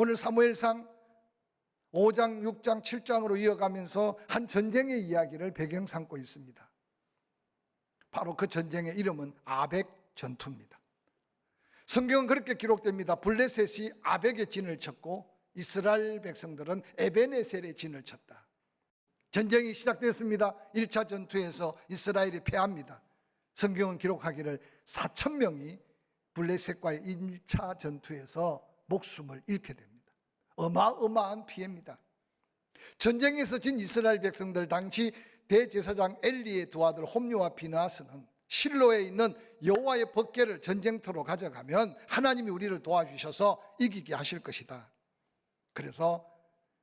오늘 사무엘상 5장, 6장, 7장으로 이어가면서 한 전쟁의 이야기를 배경 삼고 있습니다. 바로 그 전쟁의 이름은 아벡 전투입니다. 성경은 그렇게 기록됩니다. 블레셋이 아벡의 진을 쳤고 이스라엘 백성들은 에베네셀의 진을 쳤다. 전쟁이 시작됐습니다. 1차 전투에서 이스라엘이 패합니다. 성경은 기록하기를 4,000명이 블레셋과의 1차 전투에서 목숨을 잃게 됩니다. 어마어마한 피해입니다. 전쟁에서 진 이스라엘 백성들, 당시 대제사장 엘리의 두 아들 홈리와 비느하스는 실로에 있는 여호와의 법궤를 전쟁터로 가져가면 하나님이 우리를 도와주셔서 이기게 하실 것이다. 그래서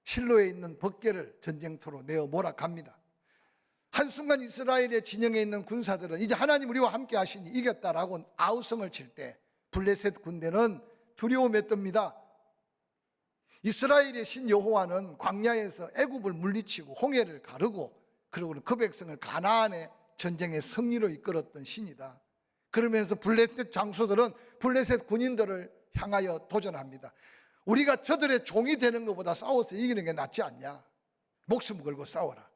실로에 있는 법궤를 전쟁터로 내어 몰아갑니다. 한순간 이스라엘의 진영에 있는 군사들은 이제 하나님 우리와 함께 하시니 이겼다라고 아우성을 칠 때 블레셋 군대는 두려움에 뜹니다. 이스라엘의 신 여호와는 광야에서 애굽을 물리치고 홍해를 가르고 그리고 그 백성을 가나안의 전쟁의 승리로 이끌었던 신이다. 그러면서 블레셋 장수들은 블레셋 군인들을 향하여 도전합니다. 우리가 저들의 종이 되는 것보다 싸워서 이기는 게 낫지 않냐? 목숨 걸고 싸워라.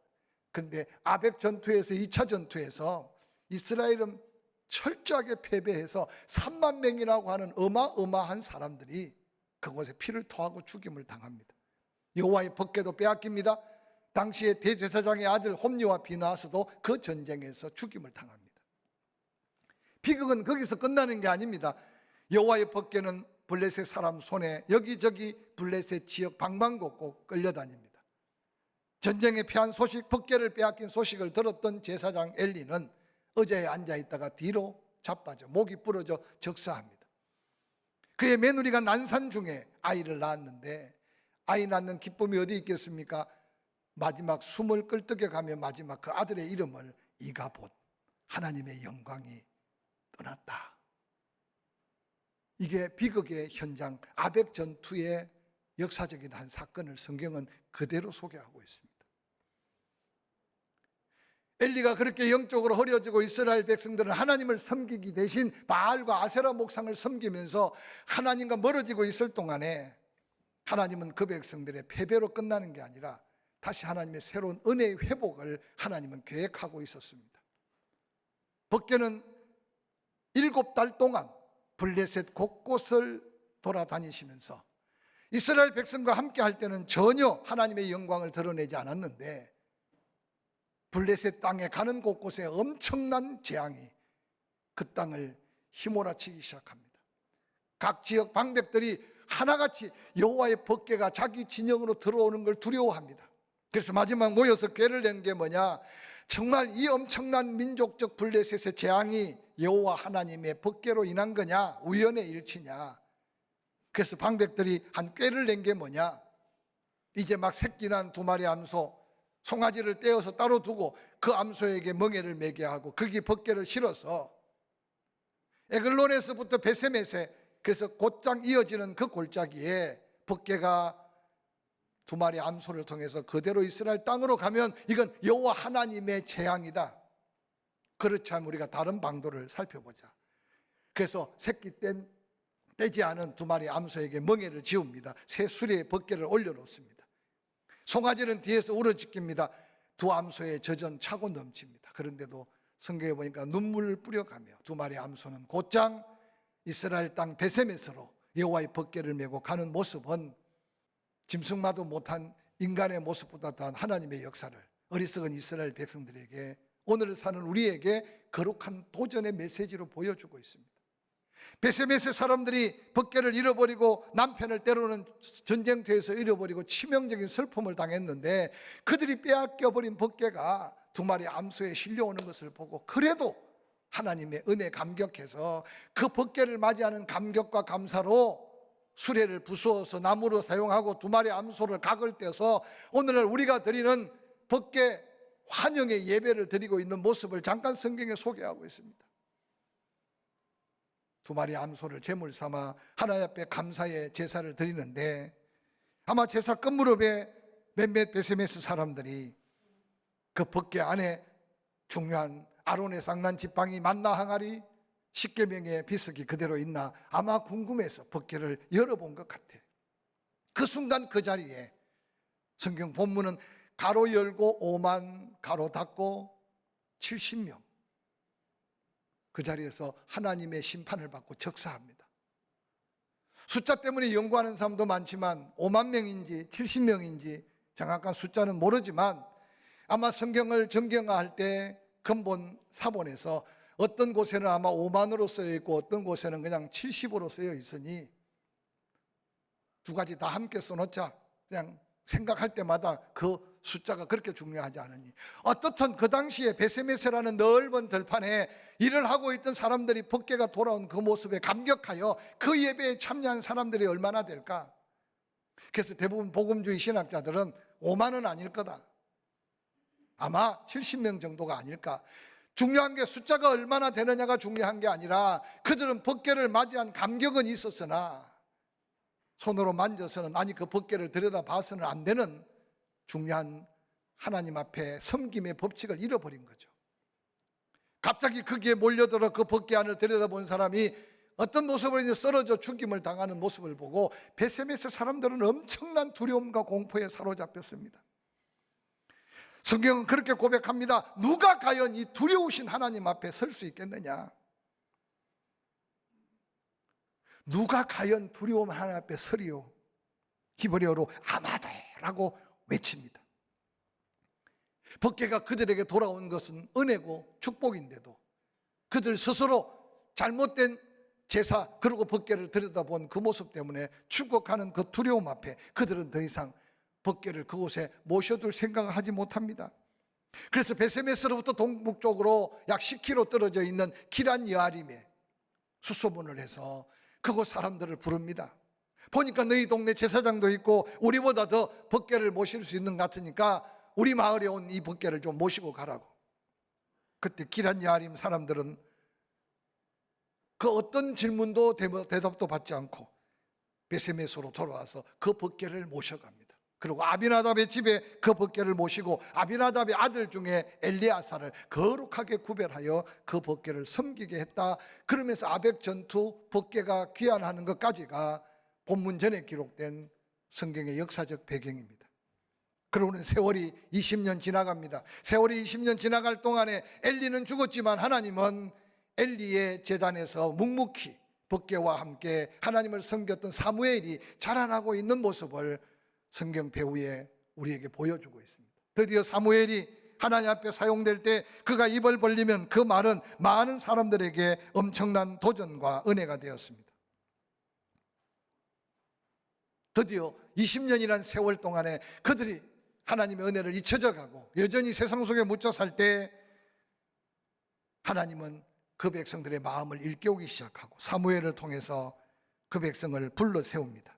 그런데 아벡 전투에서 2차 전투에서 이스라엘은 철저하게 패배해서 3만 명이라고 하는 어마어마한 사람들이 그곳에 피를 토하고 죽임을 당합니다. 여호와의 법궤도 빼앗깁니다. 당시에 대제사장의 아들 홈리와 비느하스도 그 전쟁에서 죽임을 당합니다. 비극은 거기서 끝나는 게 아닙니다. 여호와의 법궤는 블레셋 사람 손에 여기저기 블레셋 지역 방방곡곡 끌려다닙니다. 전쟁에 패한 소식, 법궤를 빼앗긴 소식을 들었던 제사장 엘리는 의자에 앉아있다가 뒤로 자빠져 목이 부러져 적사합니다. 그의 며느리가 난산 중에 아이를 낳았는데 아이 낳는 기쁨이 어디 있겠습니까? 마지막 숨을 끌떡여 가며 마지막 그 아들의 이름을 이가봇, 하나님의 영광이 떠났다. 이게 비극의 현장, 아벡 전투의 역사적인 한 사건을 성경은 그대로 소개하고 있습니다. 엘리가 그렇게 영적으로 흐려지고 이스라엘 백성들은 하나님을 섬기기 대신 바알과 아세라 목상을 섬기면서 하나님과 멀어지고 있을 동안에 하나님은 그 백성들의 패배로 끝나는 게 아니라 다시 하나님의 새로운 은혜의 회복을 하나님은 계획하고 있었습니다. 법궤는 7달 동안 블레셋 곳곳을 돌아다니시면서 이스라엘 백성과 함께 할 때는 전혀 하나님의 영광을 드러내지 않았는데 블레셋 땅에 가는 곳곳에 엄청난 재앙이 그 땅을 휘몰아치기 시작합니다. 각 지역 방백들이 하나같이 여호와의 법궤가 자기 진영으로 들어오는 걸 두려워합니다. 그래서 마지막 모여서 궤를 낸 게 뭐냐? 정말 이 엄청난 민족적 블레셋의 재앙이 여호와 하나님의 법궤로 인한 거냐? 우연의 일치냐? 그래서 방백들이 한 궤를 낸 게 뭐냐? 이제 막 새끼 난 2마리 암소, 송아지를 떼어서 따로 두고 그 암소에게 멍에를 매게 하고 거기 법궤를 실어서 에글론에서부터 베세메세, 그래서 곧장 이어지는 그 골짜기에 법궤가 2마리 암소를 통해서 그대로 이스라엘 땅으로 가면 이건 여호와 하나님의 재앙이다. 그렇지 않으면 우리가 다른 방도를 살펴보자. 그래서 새끼 떼지 않은 2마리 암소에게 멍에를 지웁니다. 새 수레에 법궤를 올려놓습니다. 송아지는 뒤에서 울어짖깁니다. 2 암소의 젖은 차고 넘칩니다. 그런데도 성경에 보니까 눈물을 뿌려가며 2마리 암소는 곧장 이스라엘 땅 베세메스로 여호와의 법궤를 메고 가는 모습은 짐승마도 못한 인간의 모습보다 더한 하나님의 역사를 어리석은 이스라엘 백성들에게, 오늘 사는 우리에게 거룩한 도전의 메시지로 보여주고 있습니다. 베세메세 사람들이 법궤를 잃어버리고 남편을 때로는 전쟁터에서 잃어버리고 치명적인 슬픔을 당했는데 그들이 빼앗겨버린 법궤가 2마리 암소에 실려오는 것을 보고 그래도 하나님의 은혜 감격해서 그 법궤를 맞이하는 감격과 감사로 수레를 부수어서 나무로 사용하고 2마리 암소를 각을 떼서 오늘날 우리가 드리는 법궤 환영의 예배를 드리고 있는 모습을 잠깐 성경에 소개하고 있습니다. 2마리 암소를 제물 삼아 하나님 앞에 감사의 제사를 드리는데 아마 제사 끝무렵에 몇몇 베세메스 사람들이 그 법궤 안에 중요한 아론의 쌍난 지팡이, 만나 항아리, 10계명의 비석이 그대로 있나 아마 궁금해서 법궤를 열어본 것 같아. 그 순간 그 자리에 성경 본문은 가로 열고 5만, 가로 닫고 70명, 그 자리에서 하나님의 심판을 받고 적사합니다. 숫자 때문에 연구하는 사람도 많지만 5만 명인지 70명인지 정확한 숫자는 모르지만 아마 성경을 정경화할 때 근본 사본에서 어떤 곳에는 아마 5만으로 쓰여 있고 어떤 곳에는 그냥 70으로 쓰여 있으니 두 가지 다 함께 써놓자, 그냥 생각할 때마다 그 숫자가 그렇게 중요하지 않으니, 어떻든 그 당시에 베세메세라는 넓은 들판에 일을 하고 있던 사람들이 법궤가 돌아온 그 모습에 감격하여 그 예배에 참여한 사람들이 얼마나 될까? 그래서 대부분 복음주의 신학자들은 5만은 아닐 거다, 아마 70명 정도가 아닐까. 중요한 게 숫자가 얼마나 되느냐가 중요한 게 아니라 그들은 법궤를 맞이한 감격은 있었으나 손으로 만져서는, 아니 그 법궤를 들여다봐서는 안 되는 중요한 하나님 앞에 섬김의 법칙을 잃어버린 거죠. 갑자기 거기에 몰려들어 그 법궤 안을 들여다본 사람이 어떤 모습으로 쓰러져 죽임을 당하는 모습을 보고 베세메스 사람들은 엄청난 두려움과 공포에 사로잡혔습니다. 성경은 그렇게 고백합니다. 누가 과연 이 두려우신 하나님 앞에 설 수 있겠느냐? 누가 과연 두려움 하나님 앞에 서리요? 히브리어로 아마도라고 외칩니다. 법궤가 그들에게 돌아온 것은 은혜고 축복인데도 그들 스스로 잘못된 제사 그리고 법궤를 들여다본 그 모습 때문에 추격하는 그 두려움 앞에 그들은 더 이상 법궤를 그곳에 모셔둘 생각을 하지 못합니다. 그래서 베세메스로부터 동북쪽으로 약 10km 떨어져 있는 기란 여아림에 수소문을 해서 그곳 사람들을 부릅니다. 보니까 너희 동네 제사장도 있고 우리보다 더 법궤를 모실 수 있는 것 같으니까 우리 마을에 온 이 법궤를 좀 모시고 가라고. 그때 기란 여아림 사람들은 그 어떤 질문도 대답도 받지 않고 베세메스로 돌아와서 그 법궤를 모셔갑니다. 그리고 아비나답의 집에 그 법궤를 모시고 아비나답의 아들 중에 엘리야사를 거룩하게 구별하여 그 법궤를 섬기게 했다. 그러면서 아벡 전투 법궤가 귀환하는 것까지가 본문 전에 기록된 성경의 역사적 배경입니다. 그러고는 세월이 20년 지나갑니다. 세월이 20년 지나갈 동안에 엘리는 죽었지만 하나님은 엘리의 제단에서 묵묵히 법궤와 함께 하나님을 섬겼던 사무엘이 자라나고 있는 모습을 성경 배후에 우리에게 보여주고 있습니다. 드디어 사무엘이 하나님 앞에 사용될 때 그가 입을 벌리면 그 말은 많은 사람들에게 엄청난 도전과 은혜가 되었습니다. 드디어 20년이라는 세월 동안에 그들이 하나님의 은혜를 잊혀져 가고 여전히 세상 속에 묻혀 살 때 하나님은 그 백성들의 마음을 일깨우기 시작하고 사무엘을 통해서 그 백성을 불러 세웁니다.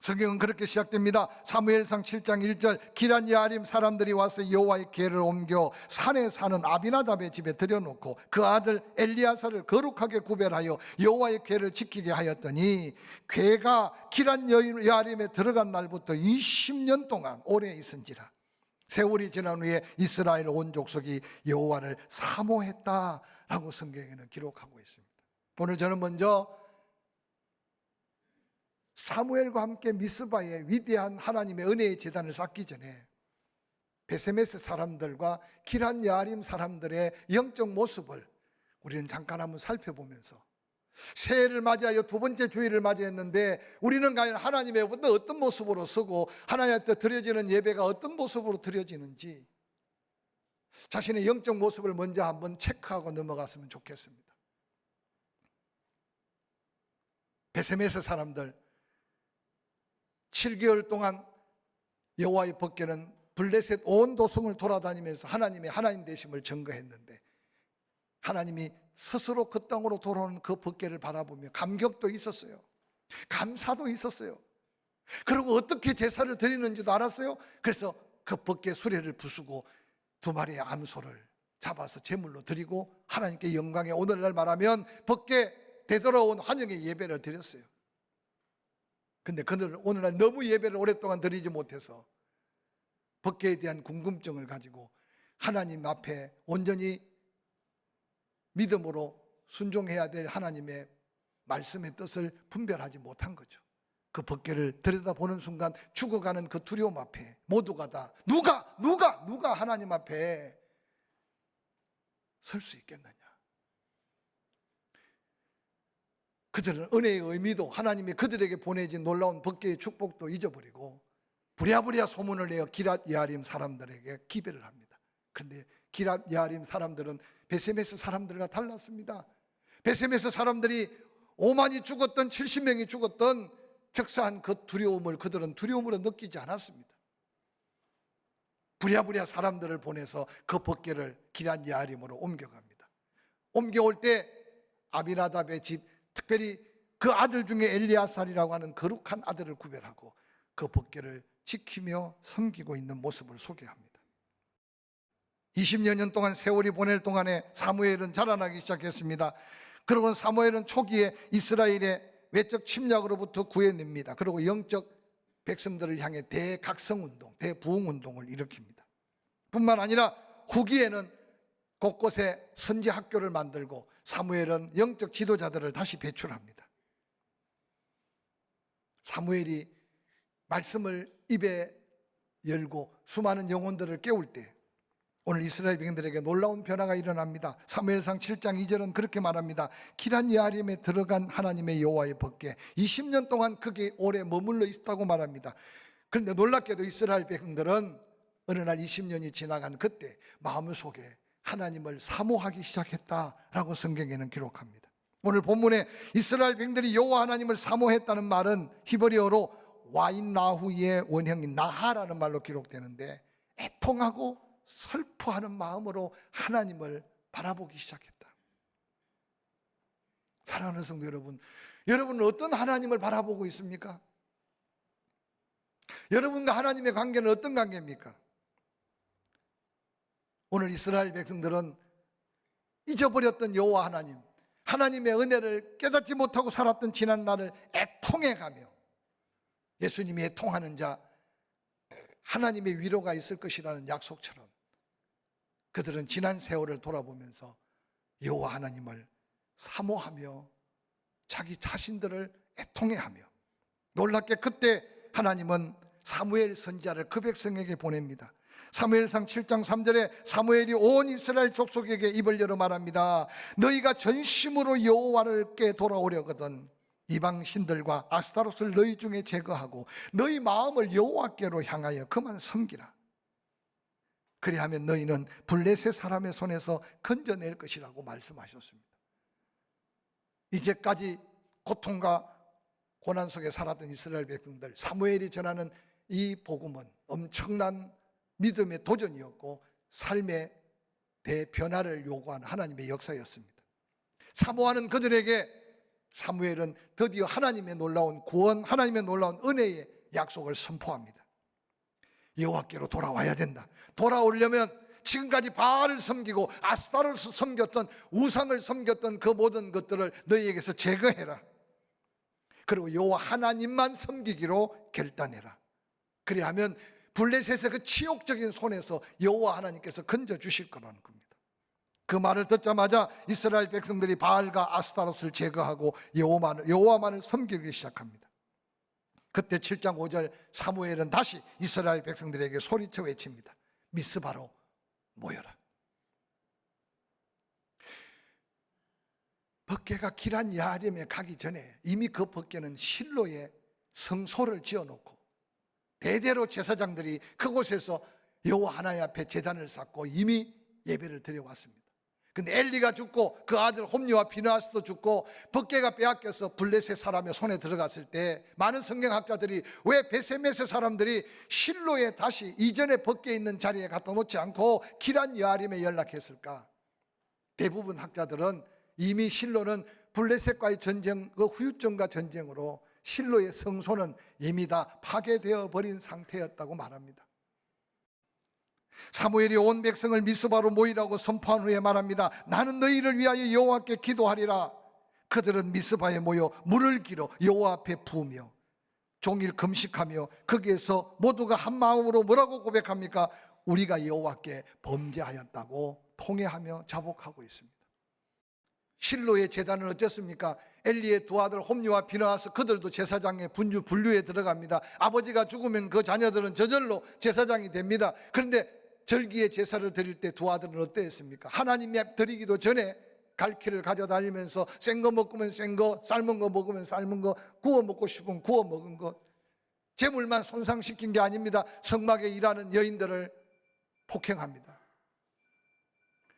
성경은 그렇게 시작됩니다. 사무엘상 7장 1절 기란 여아림 사람들이 와서 여호와의 궤를 옮겨 산에 사는 아비나답의 집에 들여놓고 그 아들 엘리야사를 거룩하게 구별하여 여호와의 궤를 지키게 하였더니 궤가 기란 여아림에 들어간 날부터 20년 동안 오래 있은지라. 세월이 지난 후에 이스라엘 온 족속이 여호와를 사모했다라고 성경에는 기록하고 있습니다. 오늘 저는 먼저 사무엘과 함께 미스바의 위대한 하나님의 은혜의 제단을 쌓기 전에 베세메스 사람들과 기란 여아림 사람들의 영적 모습을 우리는 잠깐 한번 살펴보면서 새해를 맞이하여 두 번째 주일을 맞이했는데 우리는 과연 하나님의 어떤 모습으로 서고 하나님한테 드려지는 예배가 어떤 모습으로 드려지는지 자신의 영적 모습을 먼저 한번 체크하고 넘어갔으면 좋겠습니다. 베세메스 사람들 7개월 동안 여호와의 법궤는 블레셋 온 도성을 돌아다니면서 하나님의 하나님 되심을 증거했는데 하나님이 스스로 그 땅으로 돌아오는 그 법궤를 바라보며 감격도 있었어요. 감사도 있었어요. 그리고 어떻게 제사를 드리는지도 알았어요. 그래서 그 법궤 수레를 부수고 두 마리의 암소를 잡아서 제물로 드리고 하나님께 영광의 오늘날 말하면 법궤 되돌아온 환영의 예배를 드렸어요. 근데 그들은 오늘날 너무 예배를 오랫동안 드리지 못해서 법궤에 대한 궁금증을 가지고 하나님 앞에 온전히 믿음으로 순종해야 될 하나님의 말씀의 뜻을 분별하지 못한 거죠. 그 벗개를 들여다보는 순간 죽어가는 그 두려움 앞에 모두가 다 누가 하나님 앞에 설 수 있겠느냐. 그들은 은혜의 의미도 하나님이 그들에게 보내진 놀라운 벗개의 축복도 잊어버리고 부랴부랴 소문을 내어 기럇 여아림 사람들에게 기배를 합니다. 그런데 기럇 여아림 사람들은 베세메스 사람들과 달랐습니다. 베세메스 사람들이 5만이 죽었던 70명이 죽었던 적사한 그 두려움을 그들은 두려움으로 느끼지 않았습니다. 부랴부랴 사람들을 보내서 그 벗개를 기럇 여아림으로 옮겨갑니다. 옮겨올 때 아비나답의 집, 특별히 그 아들 중에 엘리아살이라고 하는 거룩한 아들을 구별하고 그 벗개를 지키며 섬기고 있는 모습을 소개합니다. 20여 년 동안 세월이 보낼 동안에 사무엘은 자라나기 시작했습니다. 그리고 사무엘은 초기에 이스라엘의 외적 침략으로부터 구해냅니다. 그리고 영적 백성들을 향해 대각성운동, 대부흥운동을 일으킵니다. 뿐만 아니라 후기에는 곳곳에 선지학교를 만들고 사무엘은 영적 지도자들을 다시 배출합니다. 사무엘이 말씀을 입에 열고 수많은 영혼들을 깨울 때 오늘 이스라엘 백성들에게 놀라운 변화가 일어납니다. 사무엘상 7장 2절은 그렇게 말합니다. 기럇 여아림에 들어간 하나님의 여호와의 벗개 20년 동안 거기에 오래 머물러 있었다고 말합니다. 그런데 놀랍게도 이스라엘 백성들은 어느 날 20년이 지나간 그때 마음속에 하나님을 사모하기 시작했다라고 성경에는 기록합니다. 오늘 본문에 이스라엘 백성들이 여호와 하나님을 사모했다는 말은 히브리어로 와인나후의 원형인 나하라는 말로 기록되는데 애통하고 슬퍼하는 마음으로 하나님을 바라보기 시작했다. 사랑하는 성도 여러분, 여러분은 어떤 하나님을 바라보고 있습니까? 여러분과 하나님의 관계는 어떤 관계입니까? 오늘 이스라엘 백성들은 잊어버렸던 여호와 하나님, 하나님의 은혜를 깨닫지 못하고 살았던 지난 날을 애통해가며 예수님이 애통하는 자 하나님의 위로가 있을 것이라는 약속처럼 그들은 지난 세월을 돌아보면서 여호와 하나님을 사모하며 자기 자신들을 애통해하며 놀랍게 그때 하나님은 사무엘 선지자를 그 백성에게 보냅니다. 사무엘상 7장 3절에 사무엘이 온 이스라엘 족속에게 입을 열어 말합니다. 너희가 전심으로 여호와께 돌아오려거든 이방 신들과 아스타롯을 너희 중에 제거하고 너희 마음을 여호와께로 향하여 그만 섬기라. 그리하면 너희는 블레셋 사람의 손에서 건져낼 것이라고 말씀하셨습니다. 이제까지 고통과 고난 속에 살았던 이스라엘 백성들, 사무엘이 전하는 이 복음은 엄청난 믿음의 도전이었고 삶의 대변화를 요구하는 하나님의 역사였습니다. 사모하는 그들에게 사무엘은 드디어 하나님의 놀라운 구원, 하나님의 놀라운 은혜의 약속을 선포합니다. 여호와께로 돌아와야 된다. 돌아오려면 지금까지 바알을 섬기고 아스타롯을 섬겼던 우상을 섬겼던 그 모든 것들을 너희에게서 제거해라. 그리고 여호와 하나님만 섬기기로 결단해라. 그리하면 블레셋의 그 치욕적인 손에서 여호와 하나님께서 건져주실 거라는 겁니다. 그 말을 듣자마자 이스라엘 백성들이 바알과 아스타롯을 제거하고 여호와만을 섬기기 시작합니다. 그때 7장 5절 사무엘은 다시 이스라엘 백성들에게 소리쳐 외칩니다. 미스바로 모여라. 벗개가 기럇 여아림에 가기 전에 이미 그 벗개는 실로에 성소를 지어놓고 대대로 제사장들이 그곳에서 여호와 하나님 앞에 제단을 쌓고 이미 예배를 드려왔습니다. 근데 엘리가 죽고 그 아들 홈리와 비느하스도 죽고 벗개가 빼앗겨서 블레셋 사람의 손에 들어갔을 때 많은 성경학자들이 왜 베세메스 사람들이 실로에 다시 이전에 벗개 있는 자리에 갖다 놓지 않고 기럇 여아림에 연락했을까? 대부분 학자들은 이미 실로는 블레셋과의 전쟁, 그 후유증과 전쟁으로 실로의 성소는 이미 다 파괴되어 버린 상태였다고 말합니다. 사무엘이 온 백성을 미스바로 모이라고 선포한 후에 말합니다. 나는 너희를 위하여 여호와께 기도하리라. 그들은 미스바에 모여 물을 길어 여호와 앞에 부으며 종일 금식하며 거기에서 모두가 한 마음으로 뭐라고 고백합니까? 우리가 여호와께 범죄하였다고 통회하며 자복하고 있습니다. 실로의 제단은 어땠습니까? 엘리의 두 아들 홈리와 비느하스 그들도 제사장의 분류에 들어갑니다. 아버지가 죽으면 그 자녀들은 저절로 제사장이 됩니다. 그런데 절기의 제사를 드릴 때 두 아들은 어떠했습니까? 하나님이 드리기도 전에 갈퀴를 가져다니면서 센 거 먹으면 센 거, 삶은 거 먹으면 삶은 거, 구워 먹고 싶으면 구워 먹은 것, 재물만 손상시킨 게 아닙니다. 성막에 일하는 여인들을 폭행합니다.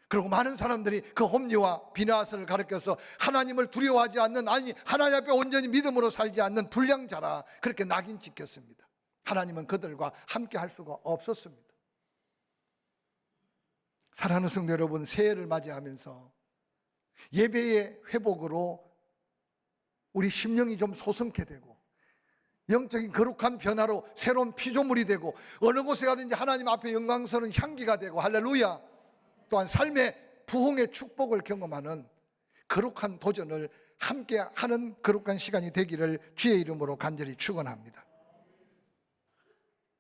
그리고 많은 사람들이 그 홈리와 비느하스를 가르쳐서 하나님을 두려워하지 않는, 아니 하나님 앞에 온전히 믿음으로 살지 않는 불량자라 그렇게 낙인 찍혔습니다. 하나님은 그들과 함께 할 수가 없었습니다. 사랑하는 성도 여러분, 새해를 맞이하면서 예배의 회복으로 우리 심령이 좀 소성케 되고 영적인 거룩한 변화로 새로운 피조물이 되고 어느 곳에 가든지 하나님 앞에 영광스러운 향기가 되고 할렐루야, 또한 삶의 부흥의 축복을 경험하는 거룩한 도전을 함께 하는 거룩한 시간이 되기를 주의 이름으로 간절히 축원합니다.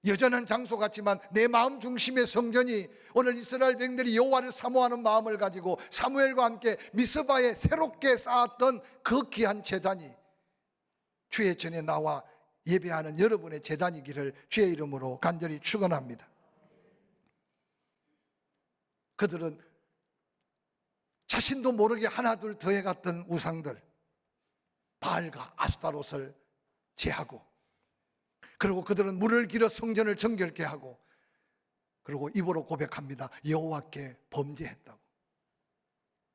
여전한 장소 같지만 내 마음 중심의 성전이 오늘 이스라엘 백성들이 여호와를 사모하는 마음을 가지고 사무엘과 함께 미스바에 새롭게 쌓았던 그 귀한 제단이 주의 전에 나와 예배하는 여러분의 제단이기를 주의 이름으로 간절히 축원합니다. 그들은 자신도 모르게 하나둘 더해갔던 우상들 바알과 아스타롯을 제하고, 그리고 그들은 물을 길어 성전을 정결케 하고, 그리고 입으로 고백합니다. 여호와께 범죄했다고.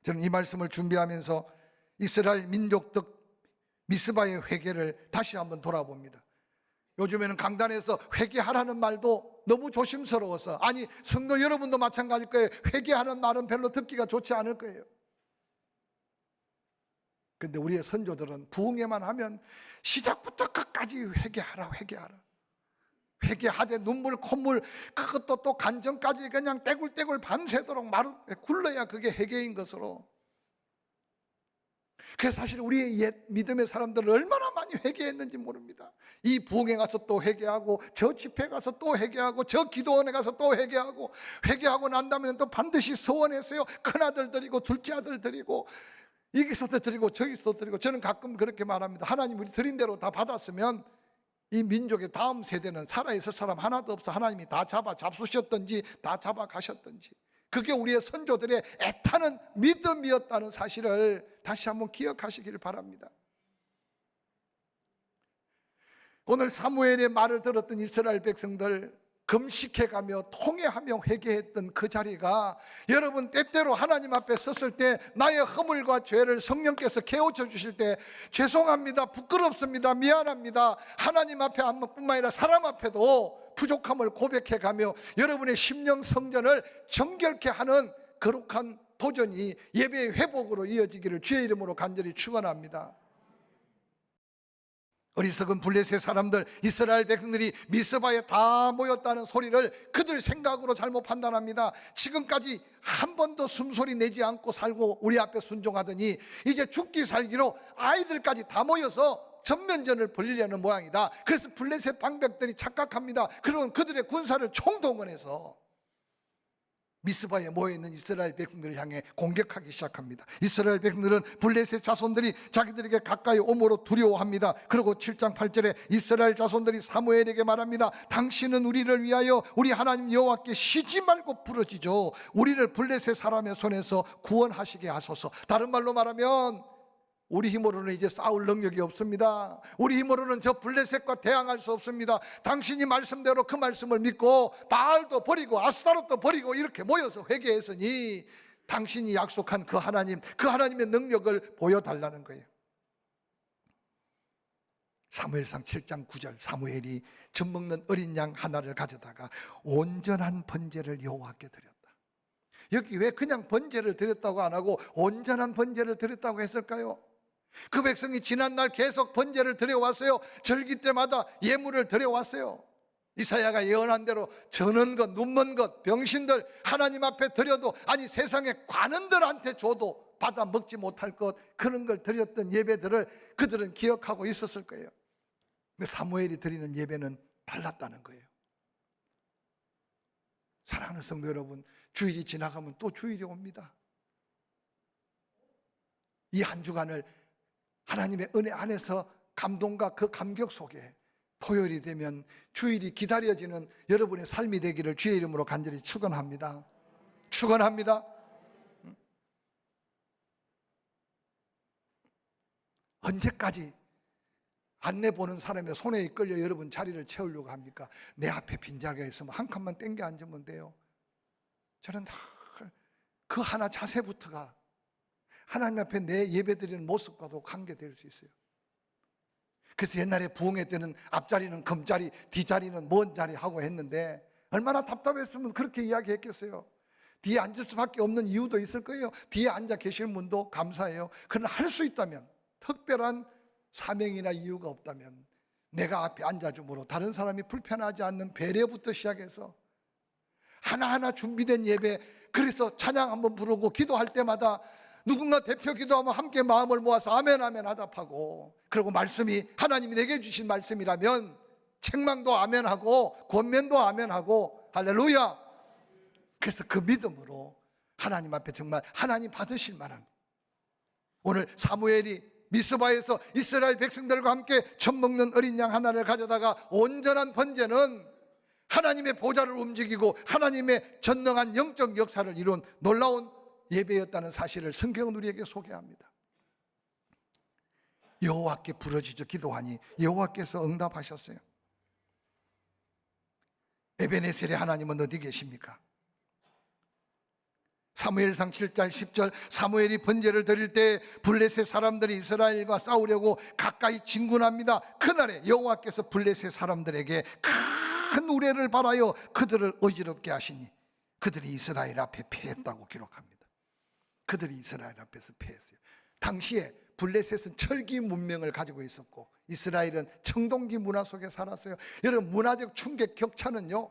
저는 이 말씀을 준비하면서 이스라엘 민족적 미스바의 회개를 다시 한번 돌아봅니다. 요즘에는 강단에서 회개하라는 말도 너무 조심스러워서, 아니 성도 여러분도 마찬가지일 거예요. 회개하는 말은 별로 듣기가 좋지 않을 거예요. 그런데 우리의 선조들은 부흥회만 하면 시작부터 끝까지 회개하라, 회개하라, 회개하되 눈물 콧물, 그것도 또 간정까지 그냥 떼굴떼굴 밤새도록 굴러야 그게 회개인 것으로. 그래서 사실 우리의 옛 믿음의 사람들은 얼마나 많이 회개했는지 모릅니다. 이 부흥회 가서 또 회개하고, 저 집회 가서 또 회개하고, 저 기도원에 가서 또 회개하고, 회개하고 난 다음에는 또 반드시 서원했어요. 큰아들 드리고 둘째 아들 드리고 여기서도 드리고 저기서도 드리고. 저는 가끔 그렇게 말합니다. 하나님 우리 드린 대로 다 받았으면 이 민족의 다음 세대는 살아있을 사람 하나도 없어. 하나님이 다 잡수셨든지 다 잡아가셨든지. 그게 우리의 선조들의 애타는 믿음이었다는 사실을 다시 한번 기억하시기를 바랍니다. 오늘 사무엘의 말을 들었던 이스라엘 백성들, 금식해가며 통회하며 회개했던 그 자리가 여러분 때때로 하나님 앞에 섰을 때 나의 허물과 죄를 성령께서 깨우쳐 주실 때 죄송합니다, 부끄럽습니다, 미안합니다, 하나님 앞에 뿐만 아니라 사람 앞에도 부족함을 고백해가며 여러분의 심령 성전을 정결케 하는 거룩한 도전이 예배의 회복으로 이어지기를 주의 이름으로 간절히 축원합니다. 어리석은 블레셋 사람들, 이스라엘 백성들이 미스바에 다 모였다는 소리를 그들 생각으로 잘못 판단합니다. 지금까지 한 번도 숨소리 내지 않고 살고 우리 앞에 순종하더니 이제 죽기 살기로 아이들까지 다 모여서 전면전을 벌이려는 모양이다. 그래서 블레셋 방백들이 착각합니다. 그러면 그들의 군사를 총동원해서 미스바에 모여있는 이스라엘 백성들을 향해 공격하기 시작합니다. 이스라엘 백성들은 블레셋 자손들이 자기들에게 가까이 오므로 두려워합니다. 그리고 7장 8절에 이스라엘 자손들이 사무엘에게 말합니다. 당신은 우리를 위하여 우리 하나님 여호와께 쉬지 말고 부르짖어 우리를 블레셋 사람의 손에서 구원하시게 하소서. 다른 말로 말하면 우리 힘으로는 이제 싸울 능력이 없습니다. 우리 힘으로는 저 블레셋과 대항할 수 없습니다. 당신이 말씀대로 그 말씀을 믿고 바알도 버리고 아스타롯도 버리고 이렇게 모여서 회개했으니 당신이 약속한 그 하나님, 그 하나님의 능력을 보여달라는 거예요. 사무엘상 7장 9절, 사무엘이 젖먹는 어린 양 하나를 가져다가 온전한 번제를 여호와께 드렸다. 여기 왜 그냥 번제를 드렸다고 안 하고 온전한 번제를 드렸다고 했을까요? 그 백성이 지난날 계속 번제를 드려왔어요. 절기 때마다 예물을 드려왔어요. 이사야가 예언한 대로 저는 것, 눈먼 것, 병신들 하나님 앞에 드려도, 아니 세상의 관원들한테 줘도 받아 먹지 못할 것, 그런 걸 드렸던 예배들을 그들은 기억하고 있었을 거예요. 근데 사무엘이 드리는 예배는 달랐다는 거예요. 사랑하는 성도 여러분, 주일이 지나가면 또 주일이 옵니다. 이 한 주간을 하나님의 은혜 안에서 감동과 그 감격 속에 토요일이 되면 주일이 기다려지는 여러분의 삶이 되기를 주의 이름으로 간절히 축원합니다. 축원합니다. 언제까지 안내 보는 사람의 손에 이끌려 여러분 자리를 채우려고 합니까? 내 앞에 빈자리가 있으면 한 칸만 땡겨 앉으면 돼요. 저는 그 하나 자세부터가 하나님 앞에 내 예배드리는 모습과도 관계될 수 있어요. 그래서 옛날에 부흥회 때는 앞자리는 금자리, 뒷자리는 먼 자리 하고 했는데 얼마나 답답했으면 그렇게 이야기했겠어요. 뒤에 앉을 수밖에 없는 이유도 있을 거예요. 뒤에 앉아 계실 분도 감사해요. 그러나 할 수 있다면, 특별한 사명이나 이유가 없다면 내가 앞에 앉아줌으로 다른 사람이 불편하지 않는 배려부터 시작해서 하나하나 준비된 예배, 그래서 찬양 한번 부르고 기도할 때마다 누군가 대표 기도하면 함께 마음을 모아서 아멘 아멘 하답하고, 그리고 말씀이 하나님이 내게 주신 말씀이라면 책망도 아멘하고 권면도 아멘하고 할렐루야. 그래서 그 믿음으로 하나님 앞에 정말 하나님 받으실 만한, 오늘 사무엘이 미스바에서 이스라엘 백성들과 함께 젖 먹는 어린 양 하나를 가져다가 온전한 번제는 하나님의 보좌를 움직이고 하나님의 전능한 영적 역사를 이룬 놀라운 예배였다는 사실을 성경은 우리에게 소개합니다. 여호와께 부르짖어 기도하니 여호와께서 응답하셨어요. 에베네셀의 하나님은 어디 계십니까? 사무엘상 7장 10절, 사무엘이 번제를 드릴 때 블레셋 사람들이 이스라엘과 싸우려고 가까이 진군합니다. 그날에 여호와께서 블레셋 사람들에게 큰 우레를 발하여 그들을 어지럽게 하시니 그들이 이스라엘 앞에 패했다고 기록합니다. 그들이 이스라엘 앞에서 패했어요. 당시에 블레셋은 철기 문명을 가지고 있었고 이스라엘은 청동기 문화 속에 살았어요. 여러분, 문화적 충격 격차는요,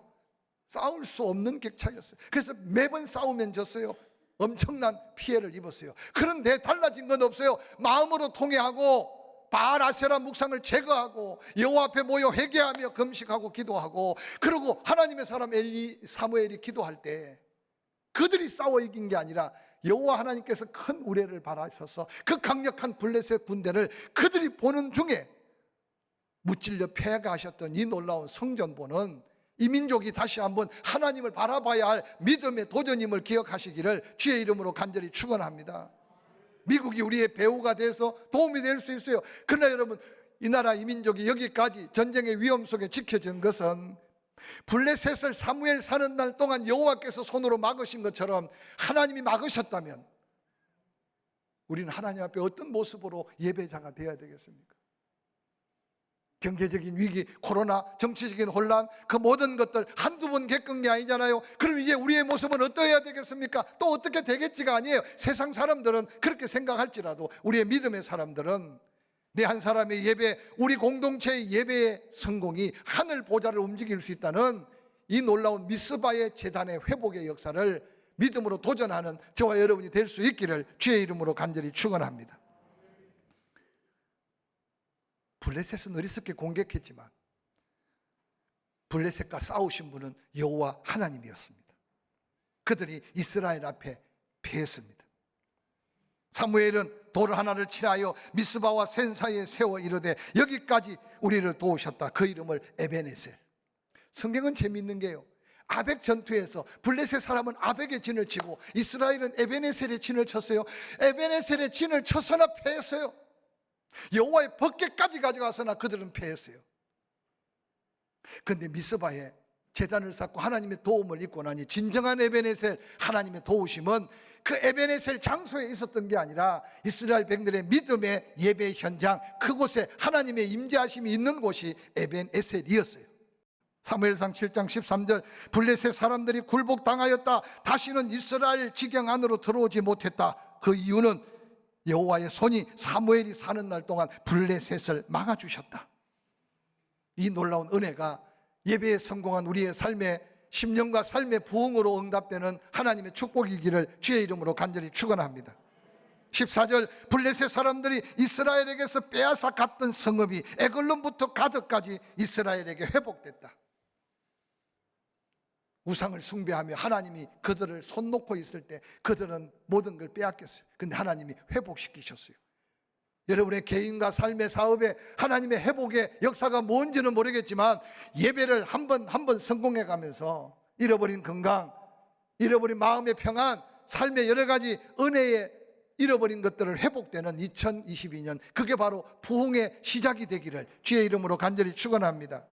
싸울 수 없는 격차였어요. 그래서 매번 싸우면 졌어요. 엄청난 피해를 입었어요. 그런데 달라진 건 없어요. 마음으로 통회하고 바알 아세라 묵상을 제거하고 여호와 앞에 모여 회개하며 금식하고 기도하고, 그리고 하나님의 사람 사무엘이 기도할 때 그들이 싸워 이긴 게 아니라 여호와 하나님께서 큰 우레를 발하셔서 그 강력한 블레셋 군대를 그들이 보는 중에 무찔려 패가하셨던 이 놀라운 성전보는 이 민족이 다시 한번 하나님을 바라봐야 할 믿음의 도전임을 기억하시기를 주의 이름으로 간절히 축원합니다. 미국이 우리의 배우가 돼서 도움이 될 수 있어요. 그러나 여러분, 이 나라 이 민족이 여기까지 전쟁의 위험 속에 지켜진 것은 블레셋을 사무엘 사는 날 동안 여호와께서 손으로 막으신 것처럼 하나님이 막으셨다면 우리는 하나님 앞에 어떤 모습으로 예배자가 되어야 되겠습니까? 경제적인 위기, 코로나, 정치적인 혼란, 그 모든 것들 한두 번 겪은 게 아니잖아요. 그럼 이제 우리의 모습은 어떠해야 되겠습니까? 또 어떻게 되겠지가 아니에요. 세상 사람들은 그렇게 생각할지라도 우리의 믿음의 사람들은 내 한 사람의 예배, 우리 공동체의 예배의 성공이 하늘 보좌를 움직일 수 있다는 이 놀라운 미스바의 재단의 회복의 역사를 믿음으로 도전하는 저와 여러분이 될 수 있기를 주의 이름으로 간절히 축원합니다. 블레셋은 어리석게 공격했지만 블레셋과 싸우신 분은 여호와 하나님이었습니다. 그들이 이스라엘 앞에 패했습니다. 사무엘은 돌 하나를 칠하여 미스바와 센 사이에 세워 이르되 여기까지 우리를 도우셨다. 그 이름을 에베네셀. 성경은 재미있는 게요, 아벡 전투에서 블레셋 사람은 아벡의 진을 치고 이스라엘은 에베네셀의 진을 쳤어요. 에베네셀의 진을 쳐서나 패했어요. 여호와의 법궤까지 가져가서나 그들은 패했어요. 그런데 미스바에 제단을 쌓고 하나님의 도움을 입고 나니 진정한 에베네셀, 하나님의 도우심은 그 에베네셀 장소에 있었던 게 아니라 이스라엘 백성들의 믿음의 예배 현장, 그곳에 하나님의 임재하심이 있는 곳이 에벤에셀이었어요. 사무엘상 7장 13절, 블레셋 사람들이 굴복당하였다. 다시는 이스라엘 지경 안으로 들어오지 못했다. 그 이유는 여호와의 손이 사무엘이 사는 날 동안 블레셋을 막아주셨다. 이 놀라운 은혜가 예배에 성공한 우리의 삶의 10년과 삶의 부흥으로 응답되는 하나님의 축복이기를 주의 이름으로 간절히 축원합니다. 14절, 블레셋 사람들이 이스라엘에게서 빼앗아 갔던 성읍이 에글론부터 가드까지 이스라엘에게 회복됐다. 우상을 숭배하며 하나님이 그들을 손 놓고 있을 때 그들은 모든 걸 빼앗겼어요. 근데 하나님이 회복시키셨어요. 여러분의 개인과 삶의 사업에 하나님의 회복의 역사가 뭔지는 모르겠지만 예배를 한 번 한 번 성공해 가면서 잃어버린 건강, 잃어버린 마음의 평안, 삶의 여러 가지 은혜에 잃어버린 것들을 회복되는 2022년, 그게 바로 부흥의 시작이 되기를 주의 이름으로 간절히 축원합니다.